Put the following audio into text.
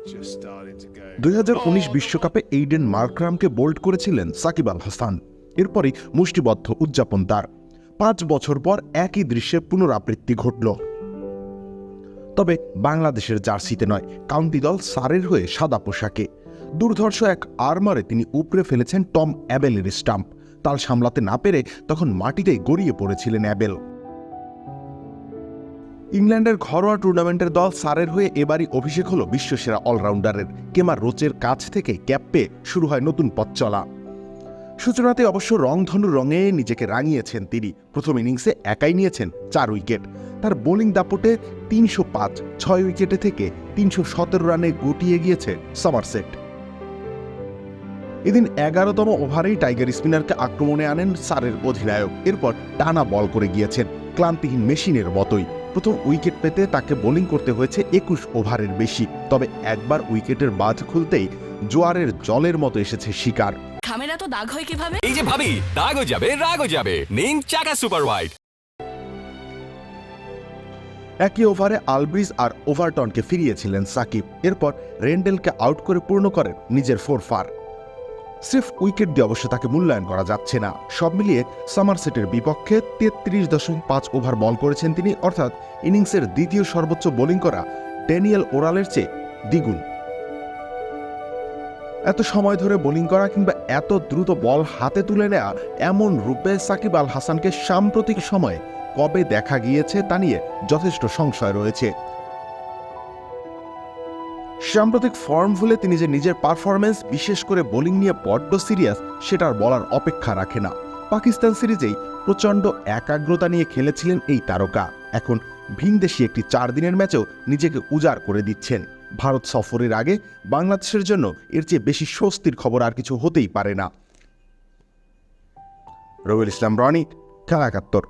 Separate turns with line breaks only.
2019 বিশ্বকাপে Aiden মার্করামকে bold করেছিলেন সাকিব আল হাসান। এরপরই মুষ্টিবদ্ধ উদযাপন তার। 5 বছর পর একই দৃশ্যের পুনরাবৃত্তি ঘটল, তবে বাংলাদেশের জার্সিতে নয়, কাউন্টি দল সারের হয়ে সাদা পোশাকে। দুর্ধর্ষ এক আর্মারে তিনি উপড়ে ফেলেছেন টম অ্যাবেলের স্টাম্প। তাল সামলাতে না পেরে তখন মাটিতেই গড়িয়ে পড়েছিলেন অ্যাবেল। ইংল্যান্ডের ঘরোয়া টুর্নামেন্টের দল সারের হয়ে এবারই অভিষেক হল বিশ্বসেরা অলরাউন্ডারের। কেমার রোচের কাছ থেকে ক্যাপ পেয়ে শুরু হয় নতুন পথ চলা। সূচনাতে অবশ্য রংধনুর রঙে নিজেকে রাঙিয়েছেন তিনি। প্রথম ইনিংসে একাই নিয়েছেন 4 উইকেট। তার বোলিং দাপটে 305, 6 উইকেটে থেকে 317 রানে গুটিয়ে গিয়েছে সমারসেট। এদিন 11তম ওভারেই টাইগার স্পিনারকে আক্রমণে আনেন সারের অধিনায়ক। এরপর টানা বল করে গিয়েছেন ক্লান্তিহীন মেশিনের মতোই। প্রথম উইকেট পেতে তাকে বোলিং করতে হয়েছে 21 ওভারের বেশি। তবে একবার উইকেটের বাঁধ খুলতেই জোয়ারের জলের মতো এসেছে শিকার।
খামেরা তো দাগ হয় কিভাবে?
এই যে ভাবি, দাগও যাবে রাগও যাবে। নিন চাকা সুপার হোয়াইট।
একই ওভারে আলব্রিজ আর ওভারটনকে ফিরিয়েছিলেন সাকিব। এরপর রেন্ডেলকে আউট করে পূর্ণ করেন নিজের 4 স্রেফ উইকেট দিয়ে অবশ্য তাকে মূল্যায়ন করা যাচ্ছে না। সব মিলিয়ে সমারসেটের বিপক্ষে 33.5 ওভার বল করেছেন তিনি, অর্থাৎ ইনিংসের দ্বিতীয় সর্বোচ্চ বোলিং করা ড্যানিয়েল ওরালের চেয়ে দ্বিগুণ। এত সময় ধরে বোলিং করা কিংবা এত দ্রুত বল হাতে তুলে নেওয়া এমন রূপে সাকিব আল হাসানকে সাম্প্রতিক সময়ে কবে দেখা গিয়েছে তা নিয়ে যথেষ্ট সংশয় রয়েছে। সাম্প্রতিক ফর্ম ভুলে তিনি যে নিজের পারফরম্যান্স, বিশেষ করে বোলিং নিয়ে বড্ড সিরিয়াস, সেটার বলার অপেক্ষা রাখে না। পাকিস্তান সিরিজেই প্রচণ্ড একাগ্রতা নিয়ে খেলেছিলেন এই তারকা। এখন ভিনদেশি একটি 4 দিনের ম্যাচেও নিজেকে উজাড় করে দিচ্ছেন। ভারত সফরের আগে বাংলাদেশের জন্য এর চেয়ে বেশি স্বস্তির খবর আর কিছু হতেই পারে না। রবিউল ইসলাম রনি, খেলা 71।